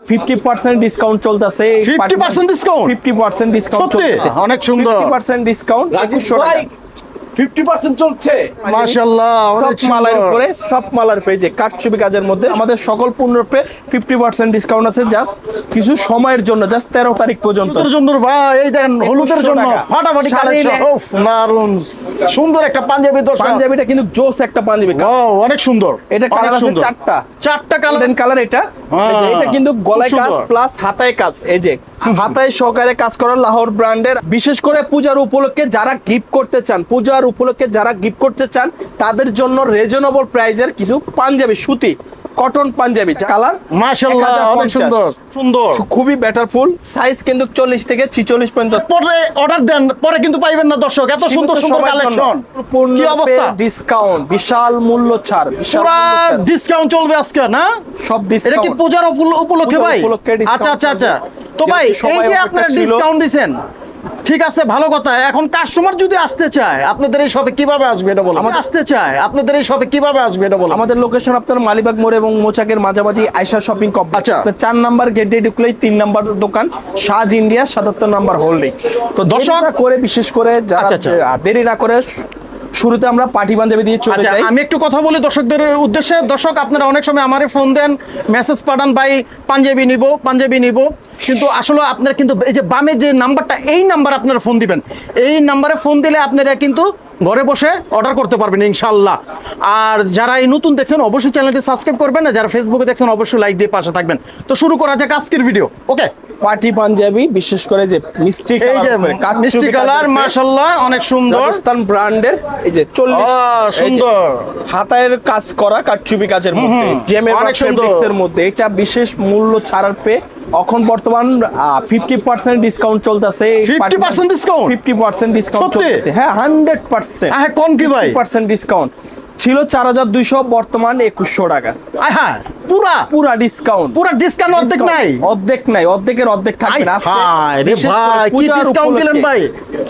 50% discount চলতেছে। 50% discount? 50% discount চলতেছে। অনেক সুন্দর। 50% ডিসকাউন্ট 2100 টাকা। 50% চলছে মাশাআল্লাহ, অনেক সব মালার সুন্দর। উপরে সব মালার পেজে কাটছবি কাজের মধ্যে আমাদের সকল পণ্যের উপরে 50% ডিসকাউন্ট আছে জাস্ট কিছু সময়ের জন্য, জাস্ট 13 তারিখ পর্যন্ত। হলুদের জন্য ভাই, এই দেখেন হলুদের জন্য ফাটাফাটি কালেকশন। ওফ দারুন সুন্দর একটা পাঞ্জাবি। দর্শক পাঞ্জাবিটা কিন্তু জোস একটা পাঞ্জাবি। ও অনেক সুন্দর। এটা কালার আছে চারটা কালার। কালার এটা এটা কিন্তু গলায় কাজ প্লাস হাতায় কাজ। এই যে হাতায় সহকারে কাজ করা লাহোর ব্র্যান্ডের। বিশেষ করে পূজার উপলক্ষে যারা গিফট করতে চান, পূজার উপলক্ষে যারা গিফট করতে চান তাদের জন্য রিজনেবল প্রাইজের কিছু পাঞ্জাবি, সুতি কটন পাঞ্জাবি কালার। মাশাআল্লাহ, অনেক সুন্দর সুন্দর, খুবই বেটারফুল। সাইজ কিন্তু 40 থেকে 46 পর্যন্ত। পরে অর্ডার দেন, পরে কিন্তু পাইবেন না দর্শক। এত সুন্দর সুন্দর কালেকশন। কি অবস্থা? ডিসকাউন্ট, বিশাল মূল্য ছাড়, পুরো ডিসকাউন্ট চলবে আজকে না? সব এটা ডিসকাউন্ট। কি পূজার উপলক্ষে ভাই? আচ্ছা আচ্ছা আচ্ছা। তো ভাই এই যে আপনারা ডিসকাউন্ট দিবেন, ঠিক আছে, ভালো কথা। এখন কাস্টমার যদি আসতে চায় আপনাদের এই শপে কিভাবে আসবে এটা বলুন। আসতে চায় আপনাদের এই শপে কিভাবে আসবে এটা বলুন। আমাদের লোকেশন আপনার মালিবাগ মোড় এবং মোচাকের মাঝামাঝি আয়শা শপিং কমপ্লেক্স। আচ্ছা। 4 নাম্বার গেটে ঢুকলেই 3 নাম্বার দোকান সাজ ইন্ডিয়া 77 নাম্বার হোল্ডিং। তো দর্শক করে বিশেষ করে যারা দেরি না করে শুরুতে আমরা পার্টি পাঞ্জাবি দিয়ে চলে যাই। আমি একটু কথা বলি দর্শকদের উদ্দেশ্যে। দর্শক আপনারা অনেক সময় আমারে ফোন দেন, মেসেজ পাঠান, ভাই পাঞ্জাবি নিব, কিন্তু আসলে আপনারা কিন্তু এই যে বামে যে নাম্বারটা, এই নাম্বার আপনারা ফোন দিবেন। এই নাম্বারে ফোন দিলে আপনারা কিন্তু ঘরে বসে অর্ডার করতে পারবেন ইনশাআল্লাহ। আর যারা এই নতুন দেখছেন অবশ্যই চ্যানেলটি সাবস্ক্রাইব করবেন, না যারা ফেসবুকে দেখছেন অবশ্যই লাইক দিয়ে পাশে থাকবেন। তো শুরু করা যাক আজকের ভিডিও। ওকে, পার্টি পাঞ্জাবি বিশেষ করে যে মিষ্টি এই যে মিষ্টি কালার, মাশাআল্লাহ অনেক সুন্দর, রাজস্থান ব্র্যান্ডের। এই যে 40 সুন্দর হাতায়ের কাজ করা কাটচুপি কাজের মধ্যে, জেমের অনেক সুন্দর ফেব্রিক্সের মধ্যে। এটা বিশেষ মূল্য ছাড়ার পেয়ে এখন বর্তমান 50% ডিসকাউন্ট চলতেছে। 50% ডিসকাউন্ট? 50% ডিসকাউন্ট চলতেছে, হ্যাঁ 100%। হ্যাঁ, কোন কি ভাই? 50% ডিসকাউন্ট ছিল 4200, বর্তমান 2100 টাকা। হ্যাঁ, পুরা ডিসকাউন্ট। পুরা ডিসকাউন্ট অর্ধেক নাই? অর্ধেক নাই, অর্ধেকের অর্ধেক থাকবে না। আরে ভাই কি ডিসকাউন্ট দিলেন ভাই?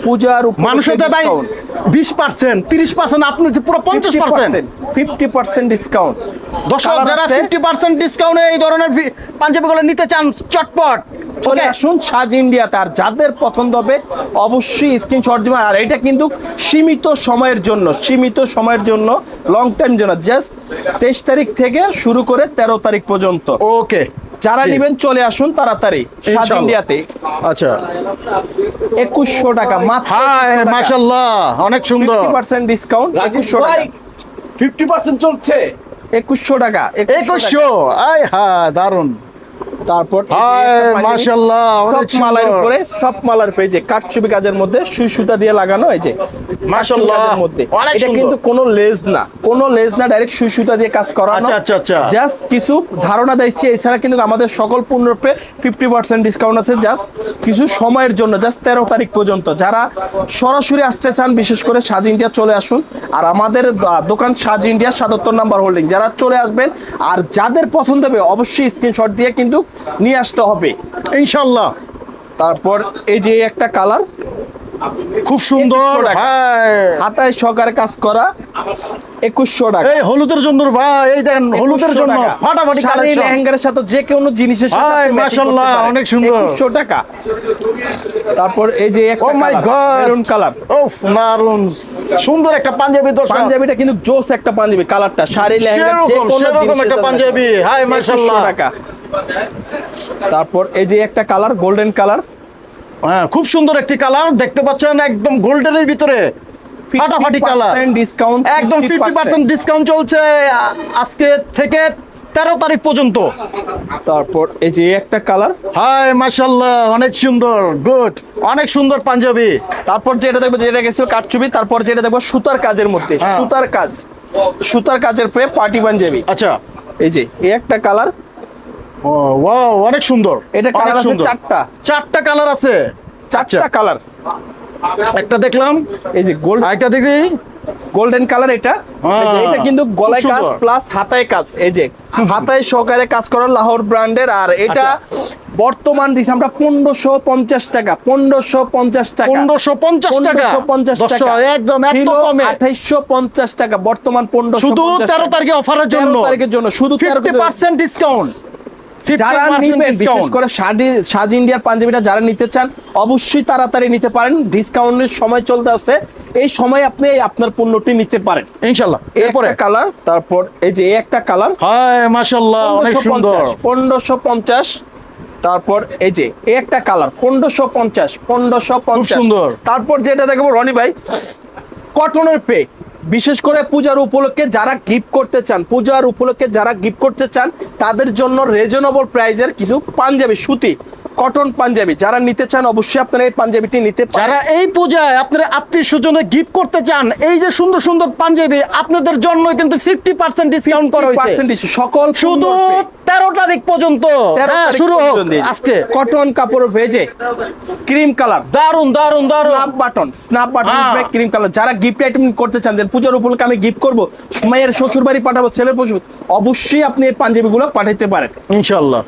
পূজার উপর মানুষের তো ভাই 20%, 30%, আপনি যে পুরো 50%। 50% ডিসকাউন্ট। দর্শক যারা 50% ডিসকাউন্টে এই ধরনের পাঞ্জাবিগুলো নিতে চান চটপট চলে আসুন সাজ ইন্ডিয়াতে। আর যাদের পছন্দ হবে অবশ্যই স্ক্রিনশট দিবেন। আর এটা কিন্তু সীমিত সময়ের জন্য, লং টাইম জন্য, জাস্ট 23 তারিখ থেকে শুরু করে 13 তারিখ পর্যন্ত। ওকে, যারা নেবেন চলে আসুন তাড়াতাড়ি সাজ ইন্ডিয়াতে। আচ্ছা, 2100 টাকা মাত্র। হ্যাঁ মাশাআল্লাহ, অনেক সুন্দর। 50% ডিসকাউন্ট 2100 টাকা। 50% চলছে 2100 টাকা। 2100, আয় হ্যাঁ দারুন। তারপর মাশাআল্লাহ সব মালার উপরে সব মালার পেজে কাটছবি কাজের মধ্যে সুই সুতা দিয়ে লাগানো। এই যে মাশাআল্লাহ মধ্যে অনেক এটা সুন্দর। কিন্তু কোনো লেজ না, ডাইরেক্ট সুই সুতা দিয়ে কাজ করানো। আচ্ছা আচ্ছা। জাস্ট কিছু ধারণা দিচ্ছি। এছাড়া কিন্তু আমাদের সকল পণ্যের উপরে 50% ডিসকাউন্ট আছে জাস্ট কিছু সময়ের জন্য, জাস্ট 13 তারিখ পর্যন্ত। যারা সরাসরি আসতে চান বিশেষ করে সাজ ইন্ডিয়া চলে আসুন। আর আমাদের দোকান সাজ ইন্ডিয়া 77 নাম্বার হোল্ডিং। যারা চলে আসবেন আর যাদের পছন্দ হবে অবশ্যই স্ক্রিনশট দিয়ে কিন্তু নিয়ে আসতে হবে ইনশাআল্লাহ। তারপর এই যে একটা কালার খুব সুন্দর, হাতায় সহকারে কাজ করা 2100 টাকা। এই হলুদের জন্য ভাই, এই দেখেন হলুদের জন্য ফাটাফাটি কালেকশন। লেহেঙ্গার সাথে যে কোনো জিনিসের সাথে মাশাআল্লাহ অনেক সুন্দর, 2100 টাকা। তারপর এই যে একটা মেরুন কালার, ওফ দারুন সুন্দর একটা পাঞ্জাবি। পাঞ্জাবিটা কিন্তু জোস একটা পাঞ্জাবি। কালারটা শাড়ি লেহেঙ্গা যে কোনো সেরকম একটা পাঞ্জাবি। হাই মাশাআল্লাহ টাকা। তারপর এই যে একটা কালার গোল্ডেন কালার, হ্যাঁ খুব সুন্দর একটি কালার দেখতে পাচ্ছেন, একদম গোল্ডেনের ভিতরে ফাটাফাটি কালার। ডিসকাউন্ট একদম 50% ডিসকাউন্ট চলছে আজকে থেকে 13 তারিখ পর্যন্ত। তারপর এই যে একটা কালার, হাই মাশাআল্লাহ অনেক সুন্দর, গুড, অনেক সুন্দর পাঞ্জাবি। তারপর যেটা দেখবো, যেটা গেছিল কাটছবি, তারপর যেটা দেখবো সুতার কাজের মধ্যে, সুতার কাজের পরে পার্টি পাঞ্জাবি। আচ্ছা, এই যে এই একটা কালার, ওয়াও অনেক সুন্দর। এটা কালার আছে চারটা কালার আছে, চারটা কালার। একটা দেখলাম, এই যে গোল্ড, একটা দেখি গোল্ডেন কালার। এটা কিন্তু গলায় কাজ প্লাস হাতায় কাজ। এই যে হাতায় সহকারে কাজ করা লাহোর ব্র্যান্ডের। আর এটা বর্তমান দিছি আমরা 1550 টাকা। 1550 টাকা, 1550 টাকা, 1550 টাকা একদম এত কমে। 2850 টাকা, বর্তমান 1550 শুধু 13 তারিখে অফারের জন্য, 13 তারিখের জন্য শুধু 50% ডিসকাউন্ট। যারা 50% নিবেন বিশেষ discount। করে সাজ ইন্ডিয়ার পাঞ্জাবিটা যারা নিতে চান অবশ্যই তাড়াতাড়ি নিতে পারেন, ডিসকাউন্টের সময় চলতে আছে, এই সময় আপনি আপনার পণ্যটি নিতে পারেন ইনশাআল্লাহ। এরপরে এরপরে কালার, তারপর এই যে এই একটা কালার হায় মাশাআল্লাহ অনেক সুন্দর। 1550, তারপর এই যে এই একটা কালার 1550 খুব সুন্দর। তারপর যেটা দেখবো রনি ভাই কটনের পে, বিশেষ করে পূজার উপলক্ষে যারা গিফট করতে চান, পূজার উপলক্ষে যারা গিফট করতে চান তাদের জন্য রিজনেবল প্রাইজের কিছু পাঞ্জাবি, সুতি কটন পাঞ্জাবি যারা নিতে চান অবশ্যই আপনারা এই পাঞ্জাবিটি নিতে পারেন। যারা এই পূজায় আপনার আত্মীয় স্বজনে গিফট করতে চান, এই যে সুন্দর সুন্দর পাঞ্জাবি আপনাদের জন্য কিন্তু 50% ডিসকাউন্ট করা হয়েছে 50% সকল শুধু 13 তারিখ পর্যন্ত। হ্যাঁ, শুরু হোক আজকে। কটন কাপড় ভেজে ক্রিম কালার, দারুন দারুন দারুন। স্ন্যাপ বাটন হ্যাঁ। ক্রিম কালার, যারা গিফট আইটেম করতে চান যে পূজার উপলক্ষে আমি গিফট করব, মায়ের শ্বশুর বাড়ি পাঠাবো, ছেলের পশু, অবশ্যই আপনি এই পাঞ্জাবিগুলো পাঠাইতে পারেন ইনশাআল্লাহ।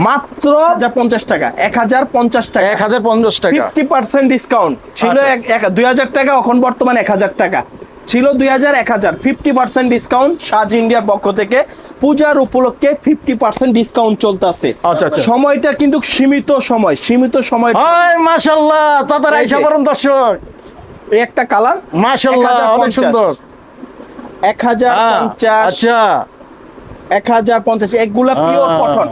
মাত্র 1050 টাকা, 1050 টাকা, 1050 টাকা 50% ডিসকাউন্ট ছিল। আচ্ছা। 2000 টাকা, এখন বর্তমানে 1000 টাকা ছিল, 2000 1000 50% ডিসকাউন্ট সাজ ইন্ডিয়ার পক্ষ থেকে পূজার উপলক্ষে 50% ডিসকাউন্ট চলতেছে। আচ্ছা, আচ্ছা। সময়টা কিন্তু সীমিত সময়। হায় মাশাআল্লাহ, তাড়াতাড়ি এই যে। আইসা পড়ুন দর্শক। এই একটা কালার মাশাআল্লাহ অনেক সুন্দর। 1050, আচ্ছা 1050, এগুলা পিওর কটন।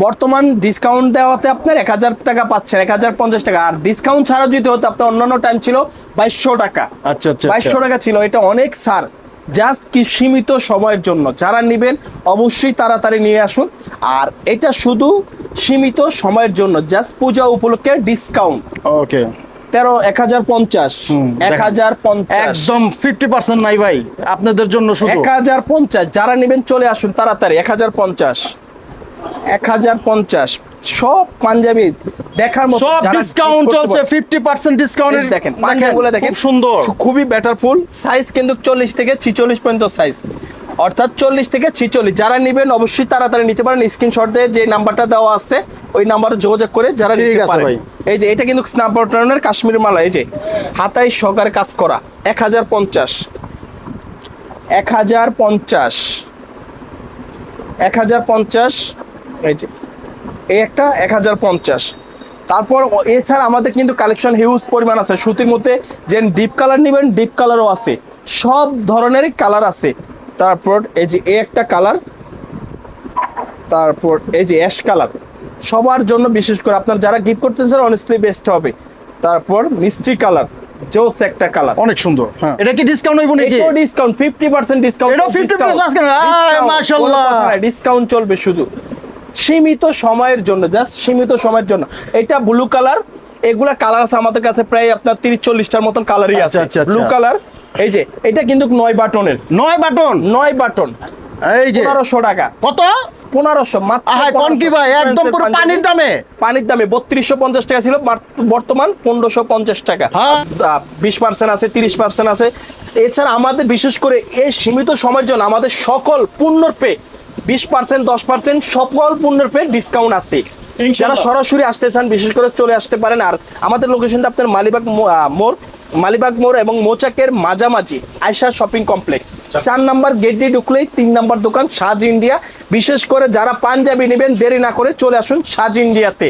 বর্তমান ডিসকাউন্ট দেওয়াতে আপনার 1000 টাকা পাচ্ছেন, 1050 টাকা। আর ডিসকাউন্ট ছাড়া যদি হতো আপনার অন্যান্য টাইম ছিল 2200 টাকা। আচ্ছা আচ্ছা 2200 টাকা ছিল, এটা অনেক ছাড়, জাস্ট কি সীমিত সময়ের জন্য। যারা নেবেন অবশ্যই তাড়াতাড়ি নিয়ে আসুন। আর এটা শুধু সীমিত সময়ের জন্য, জাস্ট পূজা উপলক্ষে ডিসকাউন্ট। ওকে 1050, 1050, একদম 50% নাই ভাই আপনাদের জন্য শুধু। 1050, যারা নেবেন চলে আসুন তাড়াতাড়ি। 1050, 1050 সব পাঞ্জাবি দেখার মতো, সব যারা ডিসকাউন্ট gift করতে চলছে পারেন। 50% ডিসকাউন্ট। দেখেন পাঞ্জাবিগুলো দেখেন, খুব সুন্দর। খুবই বেটারফুল। সাইজ কিন্তু 40 থেকে 46 পর্যন্ত সাইজ, অর্থাৎ 40 থেকে 46। যারা নেবেন অবশ্যই তাড়াতাড়ি নিতে পারেন। স্ক্রিনশট দিয়ে যে নাম্বারটা দেওয়া আছে ওই নাম্বারে যোগাযোগ করে যারা ঠিক নিতে আছে পারেন। ভাই। এই যে এটা কিন্তু স্ন্যাপ বাটনের কাশ্মীরি মালা, এই যে হাতায় সহকারে কাজ করা, 1050, 1050, 1050, এই যে এই একটা 1050। তারপর এছাড়া আমাদের কিন্তু কালেকশন হিউজ পরিমাণ আছে। সুতির মধ্যে যে ডিপ কালার নেবেন ডিপ কালারও আছে, সব ধরনের কালার আছে। তারপর এই যে এই একটা কালার, তারপর এই যে অ্যাশ কালার, সবার জন্য বিশেষ করে আপনার যারা গিফট করতে চান অনেস্টলি বেস্ট হবে। তারপর মিষ্টি কালার, জোস একটা কালার, অনেক সুন্দর। হ্যাঁ, এটা কি ডিসকাউন্ট হইব নাকি? এটাও ডিসকাউন্ট, 50% ডিসকাউন্ট। এটাও 50% discount? আয়, মাশাআল্লাহ। ডিসকাউন্ট চলবে শুধু সীমিত সময়ের জন্য, জাস্ট সীমিত সময়ের জন্য। এটা ব্লু কালার, এগুলা কালার আছে আমাদের কাছে প্রায় আপনার 30-40টার মতন কালারই আছে। আচ্ছা, আচ্ছা, ব্লু আচ্ছা। কালার, এই যে এটা কিন্তু 9 বাটনের, 9 বাটন। 9 বাটন, এই যে 1500 টাকা। কত? 1500 মাত্র। আহাই, কোন কি ভাই, একদম পুরো পানির দামে। পানির দামে 3250 টাকা ছিল, বর্তমান 1550 টাকা। হ্যাঁ। 20% আছে, 30% আছে। এছাড়া আমাদের বিশেষ করে এই সীমিত সময়ের জন্য আমাদের সকল পণ্যের পে 20%, 10% সকল পণ্যের পে ডিসকাউন্ট আছে। যারা সরাসরি আসতে চান বিশেষ করে চলে আসতে পারেন। আর আমাদের লোকেশনটা আপনার মালিবাগ মোড় এবং মোচাকের মাঝামাঝি Ayesha shopping complex, 4 number gate দিয়ে ঢুকলেই 3 নাম্বার দোকান সাজ ইন্ডিয়া। বিশেষ করে যারা পাঞ্জাবি নেবেন দেরি না করে চলে আসুন সাজ ইন্ডিয়াতে।